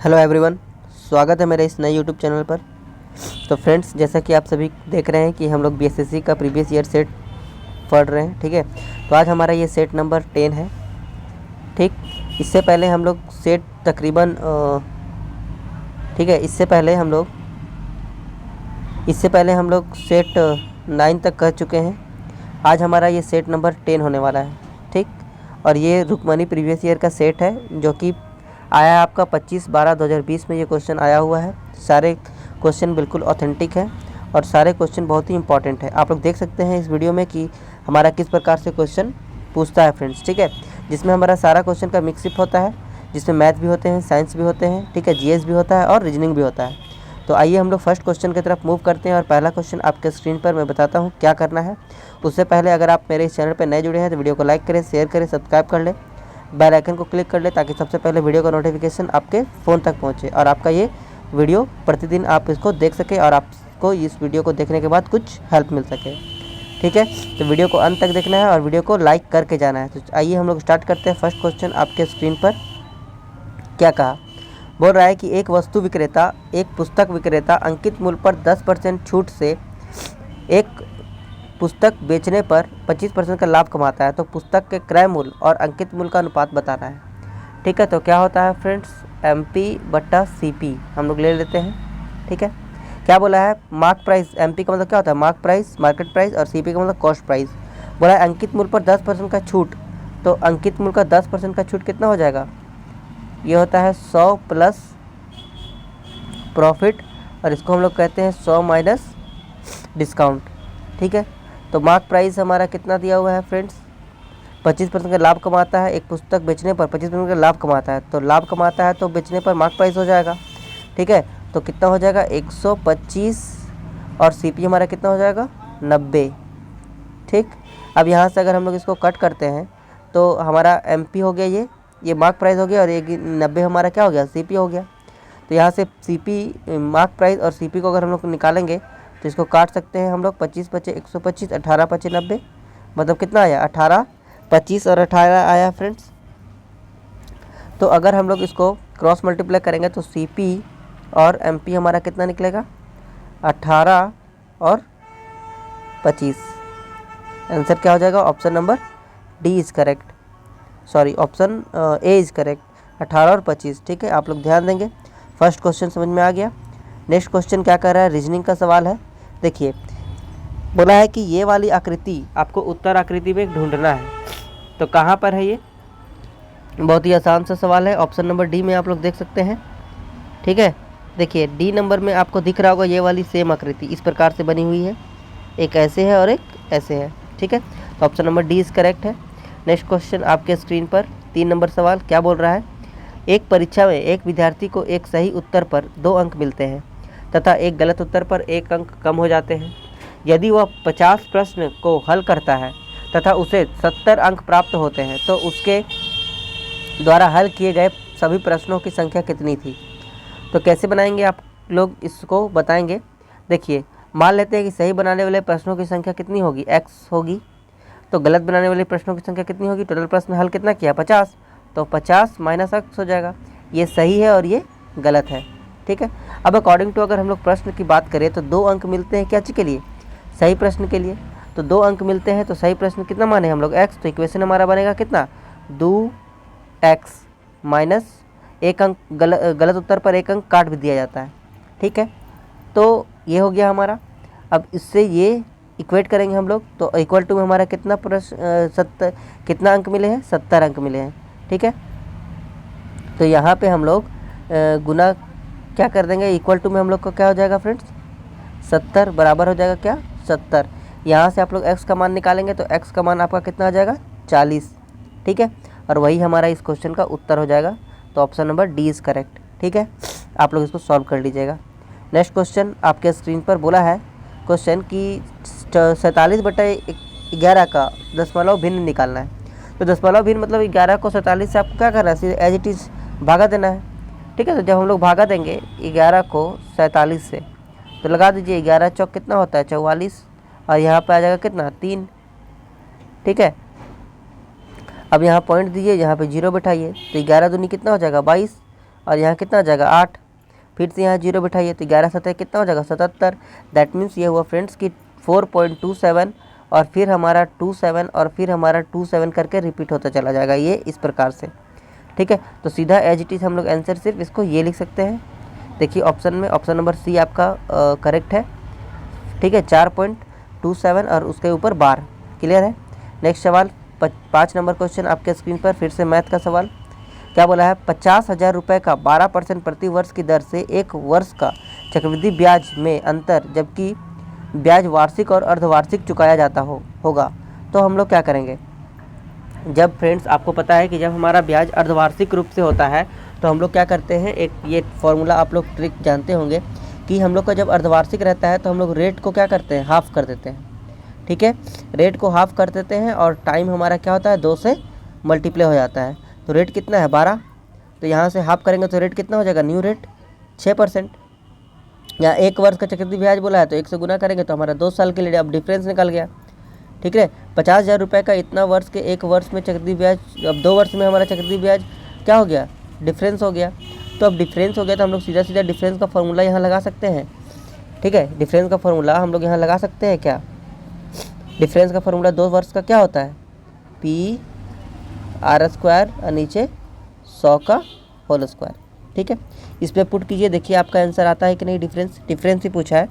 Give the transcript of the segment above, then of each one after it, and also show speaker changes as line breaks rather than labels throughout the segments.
Hello everyone, स्वागत है मेरे इस नए यूट्यूब चैनल पर। तो फ्रेंड्स, जैसा कि आप सभी देख रहे हैं कि हम लोग बीएसएससी का प्रीवियस ईयर सेट पढ़ रहे हैं। ठीक है, तो आज हमारा ये सेट नंबर 10 है। ठीक, इससे पहले हम लोग सेट तकरीबन ठीक है, इससे पहले हम लोग सेट 9 तक कर चुके हैं। आज हमारा ये सेट नंबर 10 होने वाला है। ठीक, और ये रुक्मणी प्रीवियस ईयर का सेट है जो कि आया है आपका 25/12/2020 में ये क्वेश्चन आया हुआ है। सारे क्वेश्चन बिल्कुल ऑथेंटिक है और सारे क्वेश्चन बहुत ही इंपॉर्टेंट है। आप लोग देख सकते हैं इस वीडियो में कि हमारा किस प्रकार से क्वेश्चन पूछता है फ्रेंड्स। ठीक है, जिसमें हमारा सारा क्वेश्चन का मिक्सअप होता है, जिसमें मैथ भी होते हैं, साइंस भी होते हैं, ठीक है, जीएस भी होता है और रीजनिंग भी होता है। तो आइए हम लोग फर्स्ट क्वेश्चन की तरफ मूव करते हैं और पहला क्वेश्चन आपके स्क्रीन पर मैं बताता हूँ क्या करना है। उससे पहले अगर आप मेरे इस चैनल पर नए जुड़े हैं तो वीडियो को लाइक करें, शेयर करें, सब्सक्राइब कर लें, बेल आइकन को क्लिक कर ले ताकि सबसे पहले वीडियो का नोटिफिकेशन आपके फ़ोन तक पहुंचे और आपका ये वीडियो प्रतिदिन आप इसको देख सके और आपको इस वीडियो को देखने के बाद कुछ हेल्प मिल सके। ठीक है, तो वीडियो को अंत तक देखना है और वीडियो को लाइक करके जाना है। तो आइए हम लोग स्टार्ट करते हैं। फर्स्ट क्वेश्चन आपके स्क्रीन पर क्या कहा, बोल रहा है कि एक वस्तु विक्रेता एक पुस्तक विक्रेता अंकित मूल्य पर 10% छूट से एक पुस्तक बेचने पर 25% का लाभ कमाता है। तो पुस्तक के क्रय मूल्य और अंकित मूल्य का अनुपात बताना है। ठीक है, तो क्या होता है फ्रेंड्स, MP/CP हम लोग ले लेते हैं। ठीक है, क्या बोला है, मार्क प्राइस, MP का मतलब क्या होता है, मार्क प्राइस, मार्केट प्राइस, और CP का मतलब कॉस्ट प्राइस। बोला है अंकित मूल्य पर 10% का छूट, तो अंकित मूल्य का 10% का छूट कितना हो जाएगा, ये होता है 100 प्लस प्रॉफिट, और इसको हम लोग कहते हैं 100 माइनस डिस्काउंट। ठीक है, तो मार्क प्राइस हमारा कितना दिया हुआ है फ्रेंड्स, 25% का लाभ कमाता है। एक पुस्तक बेचने पर 25% का लाभ कमाता है, तो लाभ कमाता है तो बेचने पर मार्क प्राइस हो जाएगा। ठीक है, तो कितना हो जाएगा 125, और CP हमारा कितना हो जाएगा 90। ठीक, अब यहाँ से अगर हम लोग इसको कट करते हैं तो हमारा MP हो गया, ये मार्क प्राइस हो गया, और ये 90 हमारा क्या हो गया, CP हो गया। तो यहाँ से CP, मार्क प्राइस और CP को अगर हम लोग निकालेंगे तो इसको काट सकते हैं हम लोग, 25×5 125, 18×5 90, मतलब कितना आया 18, 25 और 18 आया फ्रेंड्स। तो अगर हम लोग इसको क्रॉस मल्टीप्लाई करेंगे तो CP और MP हमारा कितना निकलेगा, 18 और 25। आंसर क्या हो जाएगा, option number D is correct, sorry option A is correct, 18 और 25। ठीक है, आप लोग ध्यान देंगे। फर्स्ट क्वेश्चन समझ में आ गया। नेक्स्ट क्वेश्चन क्या कर रहा है, रीजनिंग का सवाल है। देखिए, बोला है कि ये वाली आकृति आपको उत्तर आकृति में ढूंढना है, तो कहाँ पर है ये, बहुत ही आसान सा सवाल है। ऑप्शन नंबर D में आप लोग देख सकते हैं। ठीक है, देखिए D नंबर में आपको दिख रहा होगा ये वाली सेम आकृति इस प्रकार से बनी हुई है, एक ऐसे है और एक ऐसे है। ठीक है, तो option number D is correct है। नेक्स्ट क्वेश्चन आपके स्क्रीन पर 3 नंबर सवाल क्या बोल रहा है, एक परीक्षा में एक विद्यार्थी को एक सही उत्तर पर 2 अंक मिलते हैं तथा एक गलत उत्तर पर 1 अंक कम हो जाते हैं। यदि वह 50 प्रश्न को हल करता है तथा उसे 70 अंक प्राप्त होते हैं तो उसके द्वारा हल किए गए सभी प्रश्नों की संख्या कितनी थी। तो कैसे बनाएंगे आप लोग इसको बताएंगे। देखिए, मान लेते हैं कि सही बनाने वाले प्रश्नों की संख्या कितनी होगी, x होगी, तो गलत बनाने वाले प्रश्नों की संख्या कितनी होगी, टोटल प्रश्न हल कितना किया 50, तो 50 माइनस x हो जाएगा। ये सही है और ये गलत है। ठीक है, अब अकॉर्डिंग टू अगर हम लोग प्रश्न की बात करें तो 2 अंक मिलते हैं क्या चीज़ के लिए, सही प्रश्न के लिए। तो 2 अंक मिलते हैं, तो सही प्रश्न कितना माने हम लोग x, तो इक्वेशन हमारा बनेगा कितना 2x माइनस 1 अंक, गलत उत्तर पर 1 अंक काट भी दिया जाता है। ठीक है, तो ये हो गया हमारा। अब इससे ये इक्वेट करेंगे हम लोग, तो इक्वल टू में हमारा कितना प्रश्न कितना अंक मिले हैं, 70 अंक मिले हैं। ठीक है, तो यहाँ पे हम लोग गुना क्या कर देंगे, इक्वल टू में हम लोग को क्या हो जाएगा फ्रेंड्स, 70 बराबर हो जाएगा क्या 70। यहाँ से आप लोग x का मान निकालेंगे तो x का मान आपका कितना आ जाएगा 40। ठीक है, और वही हमारा इस क्वेश्चन का उत्तर हो जाएगा। तो option number D is correct. ठीक है, आप लोग इसको सॉल्व कर लीजिएगा। नेक्स्ट क्वेश्चन आपके स्क्रीन पर बोला है क्वेश्चन कि 47/11 का दशमलव भिन्न निकालना है। तो दशमलव भिन्न मतलब 11 को 47 से आपको क्या करना है, एज इट इज़ भागा देना है। ठीक है, तो जब हम लोग भागा देंगे 11 को 47 से, तो लगा दीजिए 11 चौक कितना होता है 44, और यहाँ पे आ जाएगा कितना 3। ठीक है, अब यहाँ पॉइंट दीजिए, यहाँ पे 0 बैठाइए, तो 11 दूनी कितना हो जाएगा 22, और यहाँ कितना आ जाएगा 8, फिर से यहाँ 0 बिठाइए तो 11 7 कितना हो जाएगा 77। दैट मीन्स ये हुआ फ्रेंड्स कि 4.27 और फिर हमारा 27 और फिर हमारा 27 करके रिपीट होता चला जाएगा, ये इस प्रकार से। ठीक है, तो सीधा एज इट इज़ हम लोग आंसर सिर्फ इसको ये लिख सकते हैं। देखिए ऑप्शन में ऑप्शन नंबर सी आपका करेक्ट है। ठीक है, 4.27 और उसके ऊपर बार। क्लियर है। नेक्स्ट सवाल 5 नंबर क्वेश्चन आपके स्क्रीन पर, फिर से मैथ का सवाल। क्या बोला है, 50,000 रुपये का 12% प्रति वर्ष की दर से एक वर्ष का चक्रवृद्धि ब्याज में अंतर, जबकि ब्याज वार्षिक और अर्धवार्षिक चुकाया जाता होगा, तो हम लोग क्या करेंगे। जब फ्रेंड्स आपको पता है कि जब हमारा ब्याज अर्धवार्षिक रूप से होता है तो हम लोग क्या करते हैं, एक ये फॉर्मूला आप लोग ट्रिक जानते होंगे कि हम लोग का जब अर्धवार्षिक रहता है तो हम लोग रेट को क्या करते हैं, हाफ कर देते हैं। ठीक है, रेट को हाफ कर देते हैं और टाइम हमारा क्या होता है 2 से मल्टीप्लाई हो जाता है। तो रेट कितना है 12, तो यहाँ से हाफ करेंगे तो रेट कितना हो जाएगा, न्यू रेट 6%। यहाँ 1 वर्ष का चक्रवृद्धि ब्याज बोला है तो 1 से गुना करेंगे तो हमारा 2 साल के लिए अब डिफरेंस निकल गया। ठीक है, 50,000 रुपये का इतना वर्ष के 1 वर्ष में चक्रवृद्धि ब्याज, अब 2 वर्ष में हमारा चक्रवृद्धि ब्याज क्या हो गया, डिफरेंस हो गया। तो अब डिफरेंस हो गया तो हम लोग सीधा सीधा डिफरेंस का फॉर्मूला यहाँ लगा सकते हैं। ठीक है, डिफरेंस का फॉर्मूला हम लोग यहाँ लगा सकते हैं। क्या डिफरेंस का फॉर्मूला 2 वर्ष का क्या होता है, PR² और नीचे 100 का होल स्क्वायर। ठीक है, इस पर पुट कीजिए, देखिए आपका आंसर आता है कि नहीं। डिफरेंस ही पूछा है।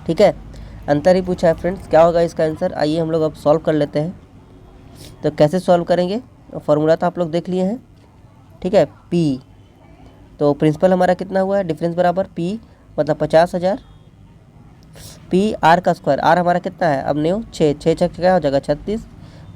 ठीक है, अंतर ही पूछा है फ्रेंड्स, क्या होगा इसका आंसर। आइए हम लोग अब सॉल्व कर लेते हैं। तो कैसे सॉल्व करेंगे, फॉर्मूला तो आप लोग देख लिए हैं। ठीक है, P तो प्रिंसिपल हमारा कितना हुआ है, डिफरेंस बराबर P मतलब 50,000 PR का स्क्वायर, R हमारा कितना है अब न्यू 6 क्या हो जाएगा 36,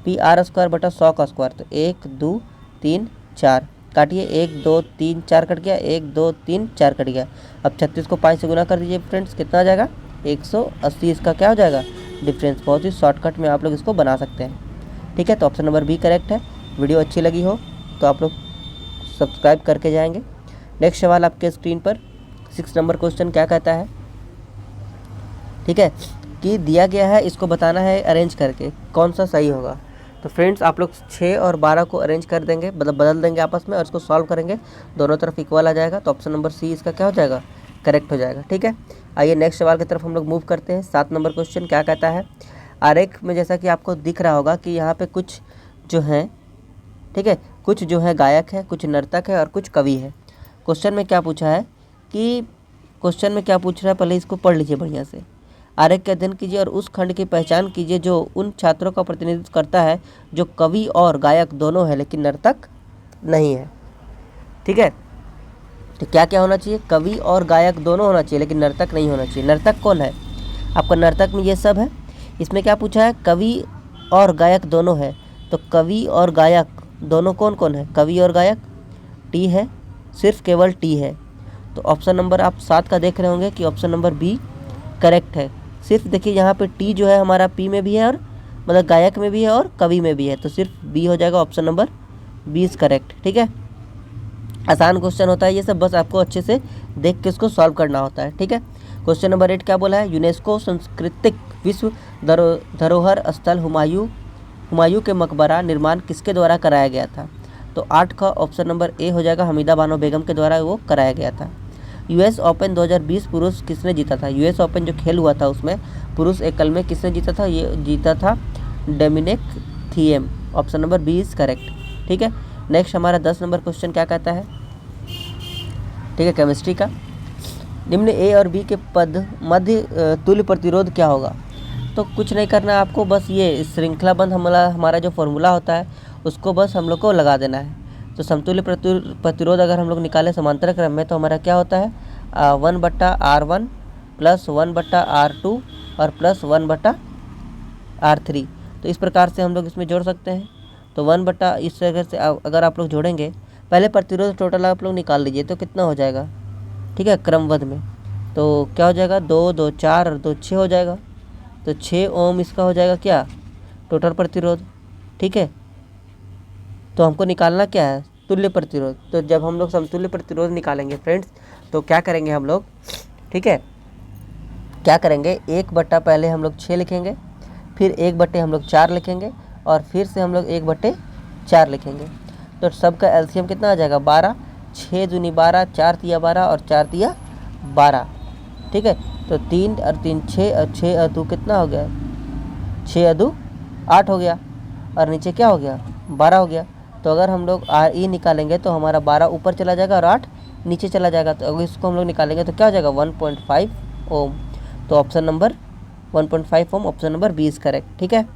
PR² बटा 100 का स्क्वायर। तो 1 2 3 4 काटिए, 1 2 3 4 कट गया, 1 2 3 4 कट गया। अब 36 को 5 से गुना कर दीजिए फ्रेंड्स, कितना आ जाएगा 180। इसका क्या हो जाएगा डिफरेंस। बहुत ही शॉर्टकट में आप लोग इसको बना सकते हैं। ठीक है, तो ऑप्शन नंबर बी करेक्ट है। वीडियो अच्छी लगी हो तो आप लोग सब्सक्राइब करके जाएंगे। नेक्स्ट सवाल आपके स्क्रीन पर 6 नंबर क्वेश्चन क्या कहता है। ठीक है, कि दिया गया है, इसको बताना है अरेंज करके कौन सा सही होगा। तो फ्रेंड्स आप लोग 6 और 12 को अरेंज कर देंगे, मतलब बदल देंगे आपस में और इसको सॉल्व करेंगे, दोनों तरफ इक्वल आ जाएगा। तो ऑप्शन नंबर सी इसका क्या हो जाएगा, करेक्ट हो जाएगा। ठीक है, आइए नेक्स्ट सवाल की तरफ हम लोग मूव करते हैं। 7 नंबर क्वेश्चन क्या कहता है। आरेख में जैसा कि आपको दिख रहा होगा कि यहाँ पे कुछ जो हैं, ठीक है, कुछ जो है गायक है, कुछ नर्तक है और कुछ कवि है। क्वेश्चन में क्या पूछा है कि क्वेश्चन में क्या पूछ रहा है, पहले इसको पढ़ लीजिए बढ़िया से। आरेख का अध्ययन कीजिए और उस खंड की पहचान कीजिए जो उन छात्रों का प्रतिनिधित्व करता है जो कवि और गायक दोनों है लेकिन नर्तक नहीं है। ठीक है, तो क्या क्या होना चाहिए, कवि और गायक दोनों होना चाहिए लेकिन नर्तक नहीं होना चाहिए। नर्तक कौन है आपका, नर्तक में ये सब है। इसमें क्या पूछा है, कवि और गायक दोनों है। तो कवि और गायक दोनों कौन कौन है, कवि और गायक टी है, सिर्फ केवल टी है। तो ऑप्शन नंबर आप 7 का देख रहे होंगे कि ऑप्शन नंबर बी करेक्ट है। सिर्फ देखिए यहाँ पे टी जो है हमारा पी में भी है और मतलब गायक में भी है और कवि में भी है, तो सिर्फ बी हो जाएगा, ऑप्शन नंबर 20 करेक्ट। ठीक है, आसान क्वेश्चन होता है ये सब, बस आपको अच्छे से देख के इसको सॉल्व करना होता है। ठीक है, क्वेश्चन नंबर 8 क्या बोला है, यूनेस्को सांस्कृतिक विश्व धरोहर स्थल हुमायूं के मकबरा निर्माण किसके द्वारा कराया गया था। तो 8 का ऑप्शन नंबर ए हो जाएगा, हमीदा बानो बेगम के द्वारा वो कराया गया था। US ओपन 2020 पुरुष किसने जीता था, US ओपन जो खेल हुआ था उसमें पुरुष एकल में किसने जीता था, ये जीता था Dominic Thiem, option number 20 correct. ठीक है, नेक्स्ट हमारा 10 नंबर क्वेश्चन क्या कहता है। ठीक है, केमिस्ट्री का, निम्न ए और बी के पद मध्य तुल्य प्रतिरोध क्या होगा। तो कुछ नहीं करना आपको, बस ये श्रृंखलाबंध हमारा जो फॉर्मूला होता है उसको बस हम लोग को लगा देना है। तो समतुल्य प्रतिरोध अगर हम लोग निकालें समांतर क्रम में तो हमारा क्या होता है 1/R1 प्लस 1/R2 और प्लस 1/R3। तो इस प्रकार से हम लोग इसमें जोड़ सकते हैं। तो 1 इस तरह से अगर आप लोग जोड़ेंगे, पहले प्रतिरोध टोटल आप लोग निकाल लीजिए तो कितना हो जाएगा। ठीक है, क्रमबद्ध में तो क्या हो जाएगा 2 2 4 और 2 6 हो जाएगा। तो 6 ओम इसका हो जाएगा क्या टोटल प्रतिरोध। ठीक है, तो हमको निकालना क्या है तुल्य प्रतिरोध। तो जब हम लोग समतुल्य प्रतिरोध निकालेंगे फ्रेंड्स तो क्या करेंगे हम लोग, ठीक है, क्या करेंगे 1 पहले हम लोग 6 लिखेंगे, फिर 1 हम लोग 4 लिखेंगे और फिर से हम लोग 1/4 लिखेंगे। तो सबका एलसीएम कितना आ जाएगा 12, 6 दूनी 12, 4 तिया 12 और 4 तिया 12, ठीक है। तो 3 और 3 6 और 6 और 2 कितना हो गया, 6 और 2 8 हो गया, और नीचे क्या हो गया 12 हो गया। तो अगर हम लोग RE निकालेंगे तो हमारा 12 ऊपर चला जाएगा और 8 नीचे चला जाएगा। तो अगर इसको हम लोग निकालेंगे तो क्या हो जाएगा 1.5 ओम। तो option number 1.5 ohm, option number B is correct, ठीक है।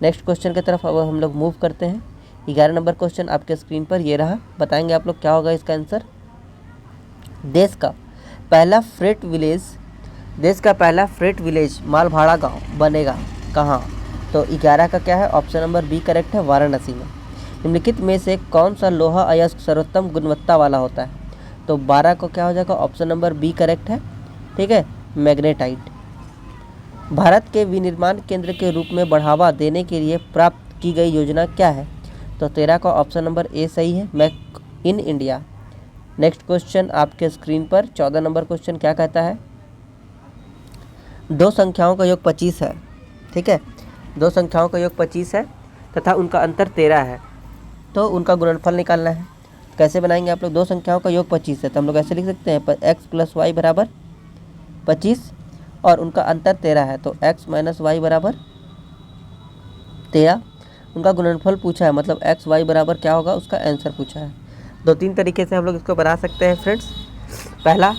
नेक्स्ट क्वेश्चन की तरफ अब हम लोग मूव करते हैं। 11 नंबर क्वेश्चन आपके स्क्रीन पर ये रहा, बताएंगे आप लोग क्या होगा इसका आंसर। देश का पहला फ्रेट विलेज माल भाड़ा गाँव बनेगा कहाँ। तो 11 का क्या है, ऑप्शन नंबर बी करेक्ट है, वाराणसी में। निम्नलिखित में से कौन सा लोहा अयस्क सर्वोत्तम गुणवत्ता वाला होता है। तो 12 को क्या हो जाएगा, ऑप्शन नंबर बी करेक्ट है, ठीक है, मैग्नेटाइट। भारत के विनिर्माण केंद्र के रूप में बढ़ावा देने के लिए प्राप्त की गई योजना क्या है। तो 13 का ऑप्शन नंबर ए सही है, make in India. Next question आपके स्क्रीन पर 14 नंबर क्वेश्चन क्या कहता है। दो संख्याओं का योग 25 है, ठीक है, दो संख्याओं का योग 25 है तथा उनका अंतर 13 है, तो उनका गुणनफल निकालना है। कैसे बनाएंगे आप लोग, दो संख्याओं का योग 25 है तो हम लोग ऐसे लिख सकते हैं x प्लस वाई बराबर 25 और उनका अंतर 13 है, तो x माइनस वाई बराबर 13। उनका गुणनफल पूछा है, मतलब x y बराबर क्या होगा उसका आंसर पूछा है। 2-3 तरीके से हम लोग इसको बना सकते हैं फ्रेंड्स। पहला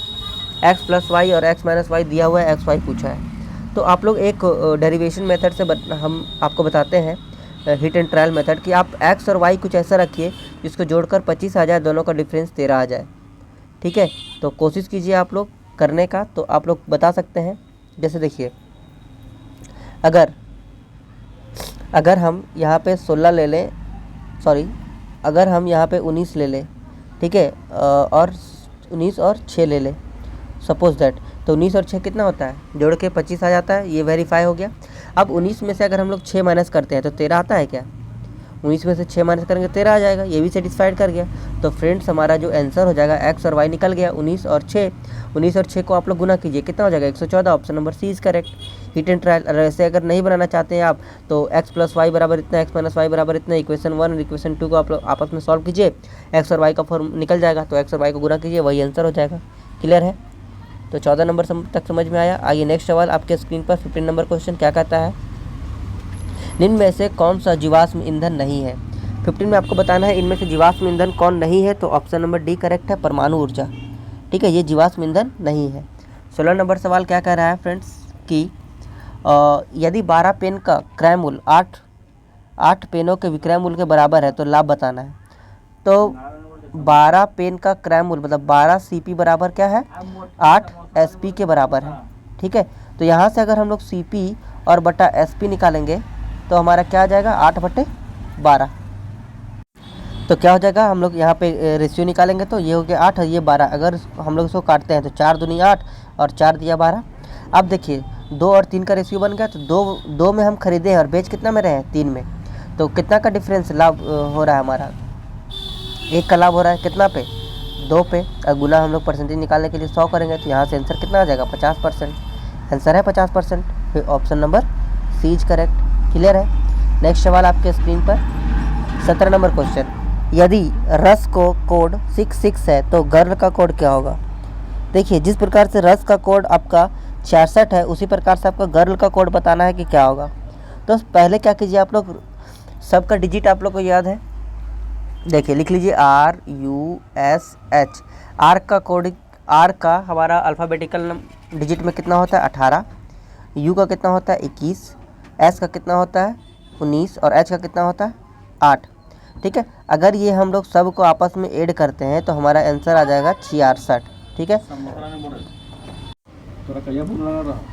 x प्लस वाई और x माइनस वाई दिया हुआ है, x y पूछा है, तो आप लोग एक डेरिवेशन मेथड से हम आपको बताते हैं, हिट एंड ट्रायल मेथड, कि आप x और y कुछ ऐसा रखिए जिसको जोड़कर 25 आ जाए, दोनों का डिफरेंस 13 आ जाए, ठीक है। तो कोशिश कीजिए आप लोग करने का, तो आप लोग बता सकते हैं। जैसे देखिए, अगर हम यहाँ पे 16 ले लें, सॉरी अगर हम यहाँ पे 19 ले लें, ठीक है, और 19 और 6 ले लें सपोज दैट, तो 19 और 6 कितना होता है, जोड़ के 25 आ जाता है, ये वेरीफाई हो गया। अब 19 में से अगर हम लोग 6 माइनस करते हैं तो 13 आता है क्या, 19 में से 6 माइनस करेंगे 13 आ जाएगा, ये भी सेटिस्फाइड कर गया। तो फ्रेंड्स हमारा जो आंसर हो जाएगा x और y निकल गया, 19 और 6 को आप लोग गुना कीजिए, कितना हो जाएगा 114, option number C is correct, hit and trial. ऐसे अगर नहीं बनाना चाहते हैं आप तो x प्लस वाई बराबर इतना, x माइनस वाई बराबर इतना, इक्वेशन 1 और इक्वेशन 2 को आप लोग आपस में सॉल्व कीजिए, x और y का फॉर्म निकल जाएगा, तो x और y को गुना कीजिए, वही आंसर हो जाएगा। क्लियर है, तो 14 नंबर तक समझ में आया। आइए नेक्स्ट सवाल आपके स्क्रीन पर 15 नंबर क्वेश्चन क्या कहता है। निम्न में से कौन सा जीवाश्म ईंधन नहीं है। 15 में आपको बताना है इनमें से जीवाश्म ईंधन कौन नहीं है, तो ऑप्शन नंबर डी करेक्ट है, परमाणु ऊर्जा, ठीक है, ये जीवाश्म ईंधन नहीं है। 16 नंबर सवाल क्या कह रहा है फ्रेंड्स कि यदि 12 पेन का क्रय मूल्य 8 पेनों के विक्रय मूल्य के बराबर है तो लाभ बताना है। तो 12 पेन का क्रय मूल्य मतलब 12 CP बराबर क्या है, 8 SP के बराबर है, ठीक है। तो यहाँ से अगर हम लोग CP और बटा SP निकालेंगे तो हमारा क्या आ जाएगा 8/12। तो क्या हो जाएगा, हम लोग यहाँ पे रेशियो निकालेंगे तो ये हो गया 8 और ये 12, अगर हम लोग इसको काटते हैं तो 4 दूनी 8 और 4 दिया 12। अब देखिए 2 और 3 का रेशियो बन गया, तो 2 में हम खरीदे हैं और बेच कितना में रहे हैं 3 में, तो कितना का डिफरेंस लाभ हो रहा है हमारा, 1 का लाभ हो रहा है, कितना पे 2 पे। और गुना हम लोग परसेंटेज निकालने के लिए 100 करेंगे तो यहाँ से आंसर कितना आ जाएगा 50%, आंसर है 50%, फिर option number C is correct. Clear है। नेक्स्ट सवाल आपके स्क्रीन पर 17 नंबर क्वेश्चन, यदि रस को कोड 66 है तो गर्ल का कोड क्या होगा। देखिए जिस प्रकार से रस का कोड आपका 66 है उसी प्रकार से आपका गर्ल का कोड बताना है कि क्या होगा। तो पहले क्या कीजिए आप लोग, सबका डिजिट आप लोग को याद है, देखिए लिख लीजिए RUSH। आर का हमारा अल्फ़ाबेटिकल डिजिट में कितना होता है 18, U का कितना होता है 21, S का कितना होता है 19 और H का कितना होता है 8, ठीक है। अगर ये हम लोग सब को आपस में ऐड करते हैं तो हमारा आंसर आ जाएगा 66, ठीक है।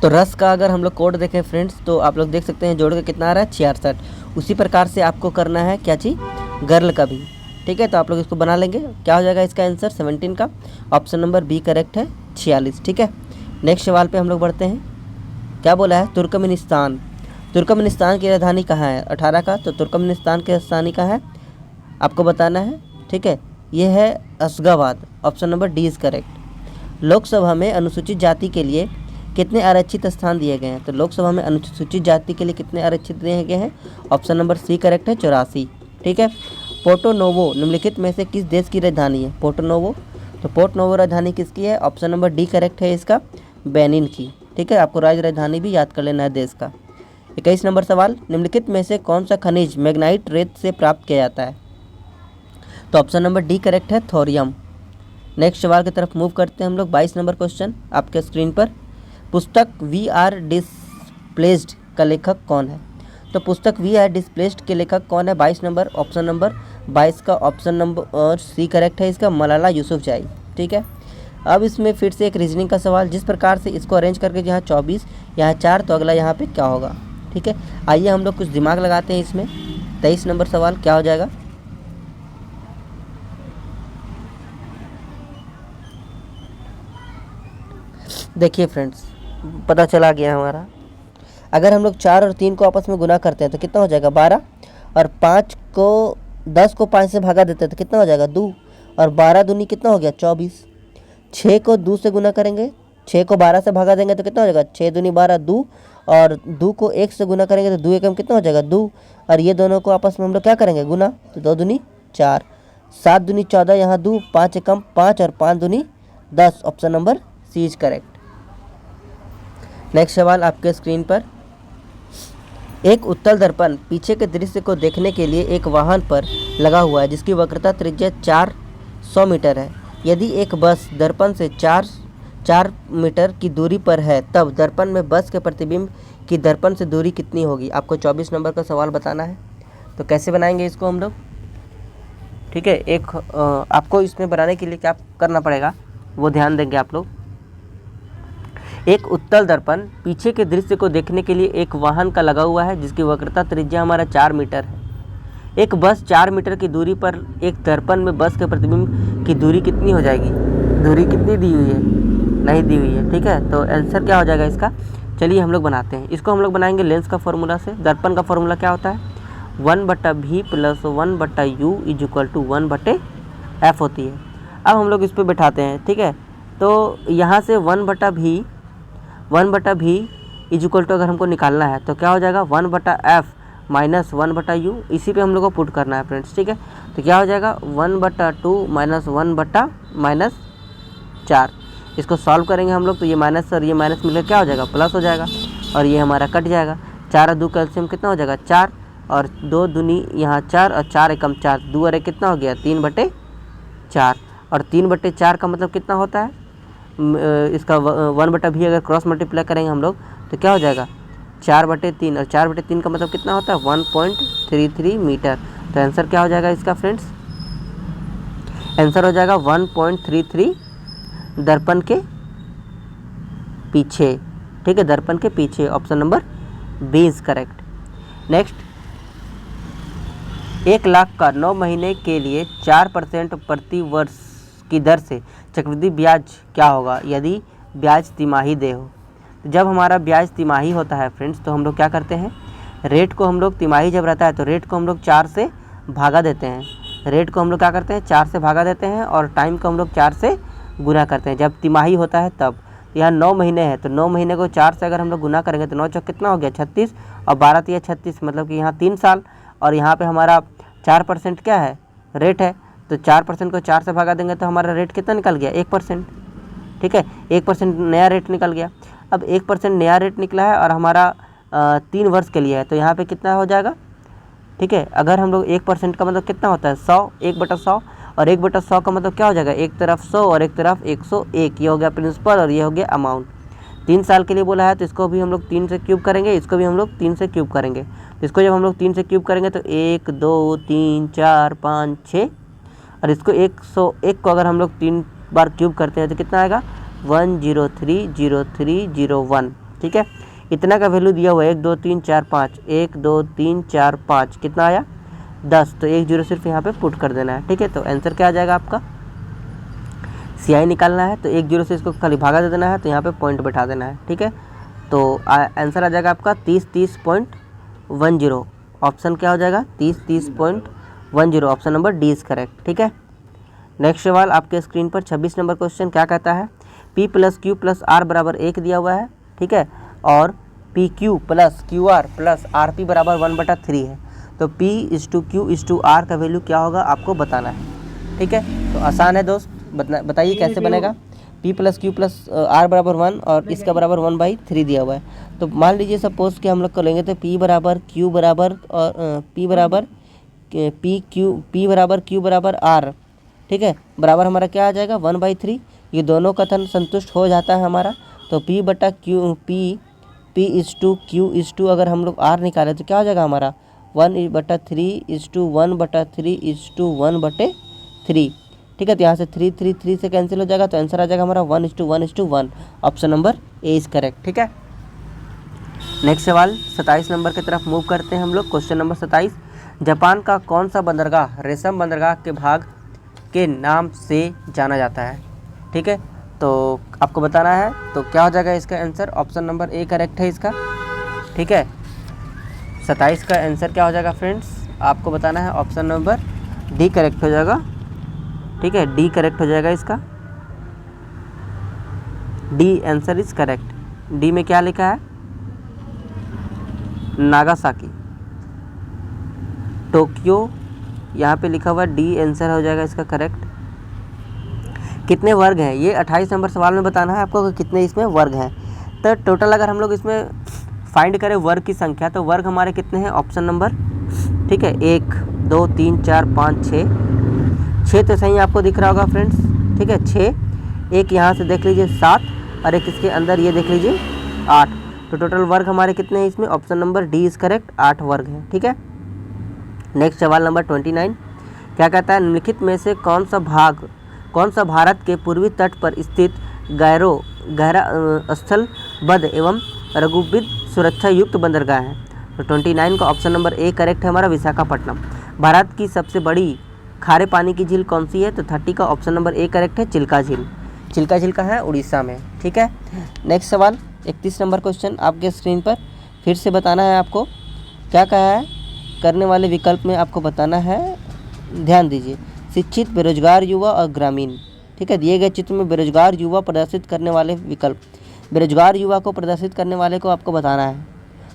तो रस का अगर हम लोग कोड देखें फ्रेंड्स तो आप लोग देख सकते हैं जोड़ के कितना आ रहा है 66। उसी प्रकार से आपको करना है क्या चीज़, गर्ल का भी, ठीक है। तो आप लोग इसको बना लेंगे, क्या हो जाएगा इसका आंसर 17 का, ऑप्शन नंबर बी करेक्ट है 46, ठीक है। नेक्स्ट सवाल पे हम लोग बढ़ते हैं। क्या बोला है, तुर्कमेनिस्तान की राजधानी कहाँ है 18 का, तो तुर्कमेनिस्तान की राजधानी कहाँ है आपको बताना है, ठीक है। ये है Ashgabat, option number D is correct. Lok Sabha में अनुसूचित जाति के लिए कितने आरक्षित स्थान दिए गए हैं, तो लोकसभा में अनुसूचित जाति के लिए कितने आरक्षित दिए गए हैं, ऑप्शन नंबर सी करेक्ट है 84, ठीक है। पोर्टो नोवो निम्नलिखित में से किस देश की राजधानी है? पोर्टो नोवो, तो पोर्ट नोवो राजधानी किसकी है? ऑप्शन नंबर डी करेक्ट है इसका, बेनिन की। ठीक है, आपको राजधानी भी याद कर लेना है देश का। 21 नंबर सवाल, निम्नलिखित में से कौन सा खनिज मैग्नाइट रेत से प्राप्त किया जाता है? तो ऑप्शन नंबर डी करेक्ट है, थोरियम। नेक्स्ट सवाल की तरफ मूव करते हैं हम लोग। 22 नंबर क्वेश्चन आपके स्क्रीन पर, पुस्तक वी आर डिस्प्लेस्ड का लेखक कौन है? तो पुस्तक वी आर डिस्प्लेस्ड के लेखक कौन है? 22 नंबर, ऑप्शन नंबर 22 का ऑप्शन नंबर सी करेक्ट है इसका, मलाला यूसुफजई। ठीक है, अब इसमें फिर से एक रीजनिंग का सवाल, जिस प्रकार से इसको अरेंज करके यहाँ 24 यहाँ 4, तो अगला यहाँ पे क्या होगा? ठीक है, आइए हम लोग कुछ दिमाग लगाते हैं इसमें। 23 नंबर सवाल क्या हो जाएगा? देखिए फ्रेंड्स, पता चला गया हमारा। अगर हम लोग 4 और 3 को आपस में गुना करते हैं तो कितना हो जाएगा? 12, और 10 को 5 से भागा देते हैं तो कितना हो जाएगा? 2, और 12 दूनी कितना हो गया? 24। 6 को 2 से गुना करेंगे, 6 को 12 से भागा देंगे तो कितना हो जाएगा? 6 दूनी 12, 2, और 2 को 1 से गुना करेंगे तो 2 एकम कितना हो जाएगा? 2, और ये दोनों को आपस में हम लोग क्या करेंगे? गुना, तो 2 दूनी 4, 7 दूनी 14, यहाँ 2, 5 एकम 5, और 5 दूनी 10। Option number C is correct. Next सवाल आपके स्क्रीन पर, एक उत्तल दर्पण पीछे के दृश्य को देखने के लिए एक वाहन पर लगा हुआ है जिसकी वक्रता त्रिज्या 400 मीटर है। यदि एक बस दर्पण से 4 मीटर की दूरी पर है, तब दर्पण में बस के प्रतिबिंब की दर्पण से दूरी कितनी होगी? आपको 24 नंबर का सवाल बताना है। तो कैसे बनाएंगे इसको हम लोग? ठीक है, एक आपको इसमें बनाने के लिए क्या करना पड़ेगा वो ध्यान देंगे आप लोग। एक उत्तल दर्पण पीछे के दृश्य को देखने के लिए एक वाहन का लगा हुआ है जिसकी वक्रता त्रिज्या हमारा 4 मीटर है। एक बस 4 मीटर की दूरी पर एक दर्पण में बस के प्रतिबिंब की दूरी कितनी हो जाएगी? दूरी कितनी दी हुई है? नहीं दी हुई है। ठीक है, तो आंसर क्या हो जाएगा इसका? चलिए हम लोग बनाते हैं इसको। हम लोग बनाएंगे लेंस का फॉर्मूला से। दर्पण का फॉर्मूला क्या होता है? 1/v + 1/u = 1/f होती है। अब हम लोग इस पर बैठाते हैं। ठीक है, तो यहाँ से 1/v अगर हमको निकालना है तो क्या हो जाएगा? 1/f - 1/u, इसी पे हम लोग को पुट करना है फ्रेंड्स। ठीक है, तो क्या हो जाएगा? 1/2 - 1/-4। इसको सॉल्व करेंगे हम लोग तो ये माइनस और ये माइनस मिलकर क्या हो जाएगा? प्लस हो जाएगा, और ये हमारा कट जाएगा। 4 और 2 कैल्शियम कितना हो जाएगा? 4, और 2 दूनी यहाँ 4, और 4 एकम 4, 2 और 1 कितना हो गया? 3/4, और 3/4 का मतलब कितना होता है? इसका 1/v अगर क्रॉस मल्टीप्लाई करेंगे हम लोग तो क्या हो जाएगा? 4/3, और 4/3 का मतलब कितना होता है? 1.33 मीटर। तो आंसर क्या हो जाएगा इसका फ्रेंड्स? आंसर हो जाएगा 1.33 दर्पण के पीछे। ठीक है, दर्पण के पीछे। Option number B is correct. Next, 1 lakh का 9 महीने के लिए 4% प्रति वर्ष की दर से चक्रवृद्धि ब्याज क्या होगा यदि ब्याज तिमाही दे हो? तो जब हमारा ब्याज तिमाही होता है फ्रेंड्स तो हम लोग क्या करते हैं? रेट को हम लोग, तिमाही जब रहता है तो रेट को हम लोग 4 से भागा देते हैं। रेट को हम लोग क्या करते हैं? 4 से भागा देते हैं, और टाइम को हम लोग 4 से गुना करते हैं जब तिमाही होता है तब। यहाँ 9 महीने हैं तो 9 महीने को 4 से अगर हम लोग गुना करेंगे तो 9 चौक कितना हो गया? 36, और 12 तिया 36, मतलब कि यहाँ 3 साल। और यहाँ पे हमारा 4% क्या है? रेट है, तो 4% को 4 से भागा देंगे तो हमारा रेट कितना निकल गया? 1%। ठीक है, 1% नया रेट निकल गया। अब 1% नया रेट निकला है और हमारा 3 वर्ष के लिए है, तो यहाँ पे कितना हो जाएगा? ठीक है, अगर हम लोग 1% का मतलब कितना होता है? 100, 1/100, और 1/100 का मतलब क्या हो जाएगा? एक तरफ 100 और एक तरफ 101। ये हो गया प्रिंसिपल और ये हो गया अमाउंट। 3 साल के लिए बोला है तो इसको भी हम लोग 3 से क्यूब करेंगे, इसको भी हम लोग 3 से क्यूब करेंगे। तो इसको जब हम लोग 3 से क्यूब करेंगे तो 1 2 3 4 5 6, और इसको 101 को अगर हम लोग 3 बार क्यूब करते हैं तो कितना आएगा? 1030301। ठीक है, इतना का वैल्यू दिया हुआ है 1 2 3 4 5, 1 2 3 4 5, कितना आया? 10। तो 1 0 सिर्फ यहाँ पे पुट कर देना है। ठीक है, तो आंसर क्या आ जाएगा आपका? CI निकालना है तो 1 0 से इसको खाली भागा दे देना है, तो यहाँ पे पॉइंट बैठा देना है। ठीक है, तो आंसर आ जाएगा आपका 30.10। ऑप्शन क्या हो जाएगा? 30.10। Option number D is correct. ठीक है, नेक्स्ट सवाल आपके स्क्रीन पर 26 नंबर क्वेश्चन क्या कहता है? P + Q + R = 1 दिया हुआ है। ठीक है, और PQ + QR + RP = 1/3 है। तो P/Q/R का वैल्यू क्या होगा आपको बताना है। ठीक है, तो आसान है दोस्त, बताइए कैसे बनेगा। P+Q+R बराबर 1 और इसका बराबर 1/3 दिया हुआ है। तो मान लीजिए सपोज कि हम लोग कर लेंगे तो P बराबर Q बराबर और P बराबर Q बराबर R, ठीक है, बराबर हमारा क्या आ जाएगा 1/3। ये दोनों कथन संतुष्ट हो जाता है हमारा। तो P/Q अगर हम लोग R निकालें तो क्या हो जाएगा हमारा 1/3:1/3:1/3। ठीक है, तो यहाँ से 3 से कैंसिल हो जाएगा, तो आंसर आ जाएगा हमारा 1:1:1। Option number A is correct. ठीक है, नेक्स्ट सवाल 27 नंबर की तरफ मूव करते हैं हम लोग। क्वेश्चन नंबर 27, जापान का कौन सा बंदरगाह रेशम बंदरगाह के भाग के नाम से जाना जाता है। ठीक है, तो आपको बताना है, तो क्या हो जाएगा इसका answer. Option number A correct है इसका। ठीक है, 27 का आंसर क्या हो जाएगा फ्रेंड्स, आपको बताना है। ऑप्शन नंबर डी करेक्ट हो जाएगा। ठीक है, डी करेक्ट हो जाएगा इसका। D answer is correct. D में क्या लिखा है, नागासाकी, टोक्यो यहाँ पे लिखा हुआ। डी आंसर हो जाएगा इसका करेक्ट। कितने वर्ग हैं, ये 28 नंबर सवाल में बताना है आपको कि कितने इसमें वर्ग हैं। तो टोटल अगर हम लोग इसमें फाइंड करें वर्ग की संख्या, तो वर्ग हमारे कितने हैं, ऑप्शन नंबर, ठीक है, 1 2 3 4 5 6 तो सही आपको दिख रहा होगा फ्रेंड्स। ठीक है, 6, एक यहाँ से देख लीजिए 7 और एक इसके अंदर ये देख लीजिए 8। तो टोटल वर्ग हमारे कितने हैं इसमें, option number D is correct, 8 वर्ग हैं। ठीक है, नेक्स्ट सवाल नंबर 29 क्या कहता है, निम्नलिखित में से कौन सा भारत के पूर्वी तट पर स्थित गहरा स्थलबद्ध एवं रघुविद सुरक्षा युक्त बंदरगाह है। तो 29 का ऑप्शन नंबर ए करेक्ट है हमारा, विशाखापट्टनम। भारत की सबसे बड़ी खारे पानी की झील कौन सी है, तो 30 का ऑप्शन नंबर ए करेक्ट है, चिल्का झील। चिल्का झील का है उड़ीसा में। ठीक है, नेक्स्ट सवाल 31 नंबर क्वेश्चन आपके स्क्रीन पर फिर से बताना है आपको क्या कहा है, करने वाले विकल्प में आपको बताना है, ध्यान दीजिए। शिक्षित, बेरोजगार युवा और ग्रामीण। ठीक है, दिए गए चित्र में बेरोजगार युवा प्रदर्शित करने वाले विकल्प, बेरोजगार युवा को प्रदर्शित करने वाले को आपको बताना है।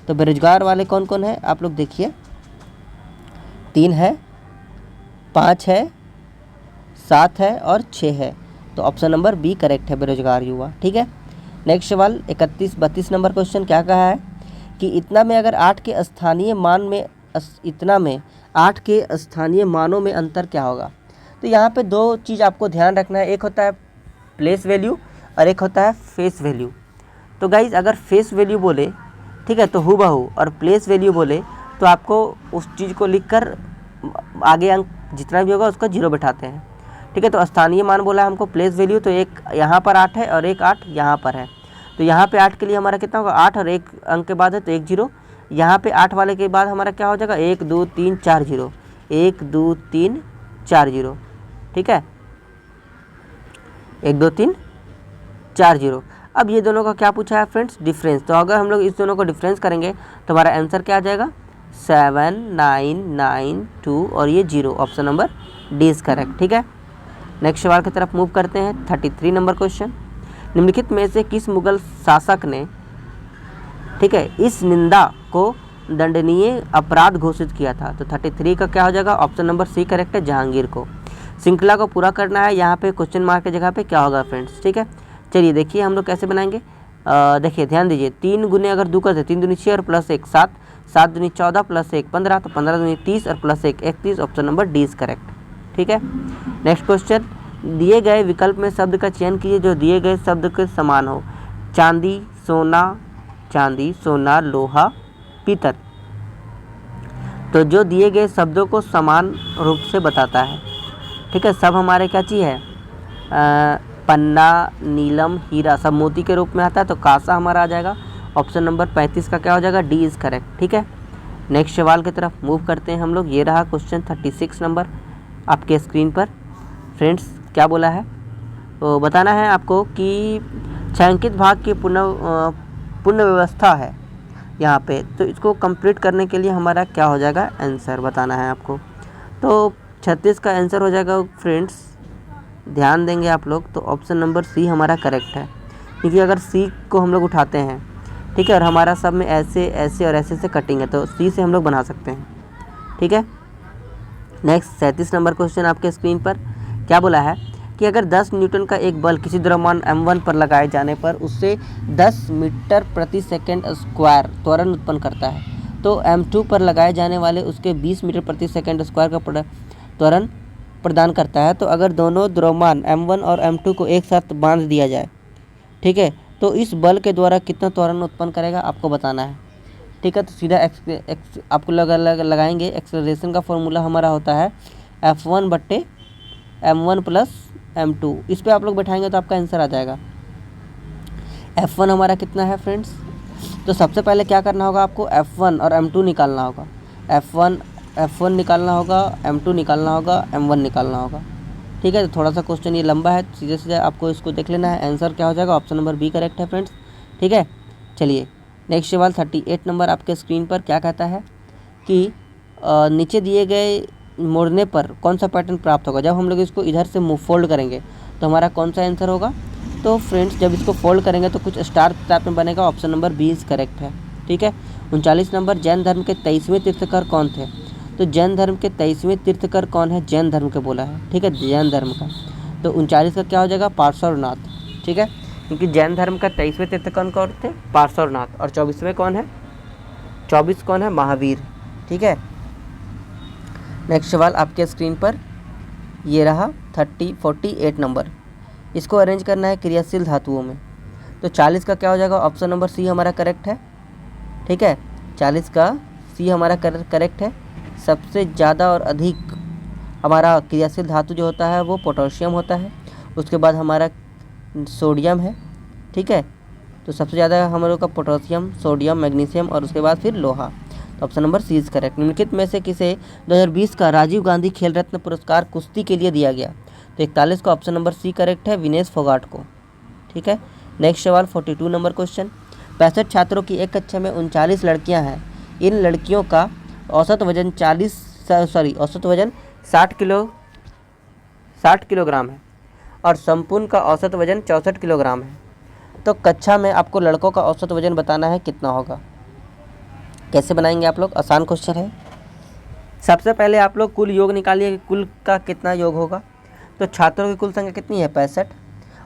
तो बेरोजगार वाले कौन कौन है आप लोग देखिए, 3 है, 5 है, 7 है और 6 है। तो ऑप्शन नंबर बी करेक्ट है, बेरोजगार युवा। ठीक है, नेक्स्ट सवाल 32 नंबर क्वेश्चन क्या कहा है कि इतना में अगर 8 के स्थानीय मानों में अंतर क्या होगा। तो यहाँ पे 2 चीज़ आपको ध्यान रखना है, एक होता है प्लेस वैल्यू और एक होता है फेस वैल्यू। तो गाइज अगर फेस वैल्यू बोले, ठीक है, तो हूबहू, और प्लेस वैल्यू बोले तो आपको उस चीज़ को लिखकर आगे अंक जितना भी होगा उसका 0 बैठाते हैं। ठीक है, तो स्थानीय मान बोला हमको प्लेस वैल्यू, तो एक यहाँ पर 8 है और एक 8 यहाँ पर है। तो यहाँ पे 8 के लिए हमारा कितना होगा 8 और एक अंक के बाद है तो 1 0। यहाँ पे 8 वाले के बाद हमारा क्या हो जाएगा 1 2 3 4 0, 1 2 3 4 0। ठीक है, 1 2 3 4 0। अब ये दोनों का क्या पूछा है फ्रेंड्स, डिफरेंस। तो अगर हम लोग इस दोनों को डिफरेंस करेंगे तो हमारा आंसर क्या आ जाएगा 7 9 9 2 और ये 0। Option number D is correct. ठीक है, नेक्स्ट सवाल की तरफ मूव करते हैं। 33 नंबर क्वेश्चन, निम्नलिखित में से किस मुगल शासक ने, ठीक है, इस निंदा को दंडनीय अपराध घोषित किया था। तो 33 का क्या हो जाएगा, ऑप्शन नंबर सी करेक्ट है, जहांगीर को। श्रृंखला को पूरा करना है, यहाँ पे क्वेश्चन मार्क की जगह पे क्या होगा फ्रेंड्स। ठीक है, चलिए देखिए हम लोग कैसे बनाएंगे। देखिए ध्यान दीजिए, 3 गुने अगर 2 करते 3 दूनी 6 और प्लस 1 7, 7 दूनी 14 प्लस 1 15, तो 15 दूनी 30 और plus 1 31। Option number D is correct. ठीक है, नेक्स्ट क्वेश्चन, दिए गए विकल्प में शब्द का चयन कीजिए जो दिए गए शब्द के समान हो। चांदी, सोना, लोहा, पीतल। तो जो दिए गए शब्दों को समान रूप से बताता है। ठीक है, सब हमारे क्या चीज़ है, पन्ना, नीलम, हीरा, सब मोती के रूप में आता है। तो कांसा हमारा आ जाएगा। ऑप्शन नंबर 35 का क्या हो जाएगा, डी इज करेक्ट। ठीक है, नेक्स्ट सवाल की तरफ मूव करते हैं हम लोग। ये रहा क्वेश्चन 36 नंबर आपके स्क्रीन पर। फ्रेंड्स क्या बोला है, तो बताना है आपको कि छायांकित भाग की पूर्ण व्यवस्था है यहाँ पे, तो इसको कंप्लीट करने के लिए हमारा क्या हो जाएगा आंसर बताना है आपको। तो 36 का आंसर हो जाएगा फ्रेंड्स, ध्यान देंगे आप लोग, तो ऑप्शन नंबर सी हमारा करेक्ट है। क्योंकि अगर सी को हम लोग उठाते हैं, ठीक है, और हमारा सब में ऐसे ऐसे और ऐसे से कटिंग है, तो सी से हम लोग बना सकते हैं। ठीक है। नेक्स्ट 37 नंबर क्वेश्चन आपके स्क्रीन पर क्या बोला है कि अगर 10 न्यूटन का एक बल किसी द्रव्यमान m1 पर लगाए जाने पर उससे 10 मीटर प्रति सेकंड स्क्वायर त्वरण उत्पन्न करता है, तो m2 पर लगाए जाने वाले उसके 20 मीटर प्रति सेकंड स्क्वायर का त्वरण प्रदान करता है। तो अगर दोनों द्रव्यमान m1 और m2 को एक साथ बांध दिया जाए, ठीक है, तो इस बल के द्वारा कितना त्वरण उत्पन्न करेगा आपको बताना है। ठीक है, तो सीधा आपको लगाएंगे। एक्सेलरेशन का फॉर्मूला हमारा होता है F1/m1 प्लस m2। इस पे आप लोग बैठाएंगे तो आपका आंसर आ जाएगा। F1 हमारा कितना है फ्रेंड्स, तो सबसे पहले क्या करना होगा आपको F1 और m2 निकालना होगा। F1 निकालना होगा, m2 निकालना होगा, m1 निकालना होगा। ठीक है, तो थोड़ा सा क्वेश्चन ये लंबा है, सीधे सीधे आपको इसको देख लेना है। आंसर क्या हो जाएगा, ऑप्शन नंबर बी करेक्ट है फ्रेंड्स। ठीक है, चलिए नेक्स्ट सवाल 38 नंबर आपके स्क्रीन पर क्या कहता है कि नीचे दिए गए मोड़ने पर कौन सा पैटर्न प्राप्त होगा। जब हम लोग इसको इधर से फोल्ड करेंगे तो हमारा कौन सा आंसर होगा। तो फ्रेंड्स जब इसको फोल्ड करेंगे तो कुछ स्टार टाइप में बनेगा। Option number B is correct है। ठीक है, 39 नंबर जैन धर्म के 23वें तीर्थकर कौन थे। तो जैन धर्म के 23वें तीर्थकर कौन है, जैन धर्म के बोला है। ठीक है, जैन धर्म का तो 39 का क्या हो जाएगा, पार्श्वनाथ। ठीक है, क्योंकि जैन धर्म का 23वें तीर्थकर कौन थे, पार्श्वनाथ। और 24वें कौन है, 24 कौन है, महावीर। ठीक है, नेक्स्ट सवाल आपके स्क्रीन पर ये रहा 48 नंबर। इसको अरेंज करना है क्रियाशील धातुओं में। तो 40 का क्या हो जाएगा, ऑप्शन नंबर सी हमारा करेक्ट है। ठीक है, 40 का सी हमारा करेक्ट है। सबसे ज़्यादा और अधिक हमारा क्रियाशील धातु जो होता है वो पोटेशियम होता है, उसके बाद हमारा सोडियम है। ठीक है, तो सबसे ज़्यादा हम लोग का पोटेशियम, सोडियम, मैग्नीशियम और उसके बाद फिर लोहा। तो option number C is correct. निम्नलिखित में से किसे 2020 का राजीव गांधी खेल रत्न पुरस्कार कुश्ती के लिए दिया गया। तो 41 का ऑप्शन नंबर सी करेक्ट है, विनेश फोगाट को। ठीक है, नेक्स्ट सवाल 42 नंबर क्वेश्चन। 65 छात्रों की एक कक्षा में 39 लड़कियां हैं। इन लड़कियों का औसत वजन 60 किलोग्राम है और संपूर्ण का औसत वजन 64 किलोग्राम है। तो कक्षा में आपको लड़कों का औसत वजन बताना है कितना होगा। कैसे बनाएंगे आप लोग, आसान क्वेश्चन है। सबसे पहले आप लोग कुल योग निकालिए कि कुल का कितना योग होगा। तो छात्रों की कुल संख्या कितनी है, 65,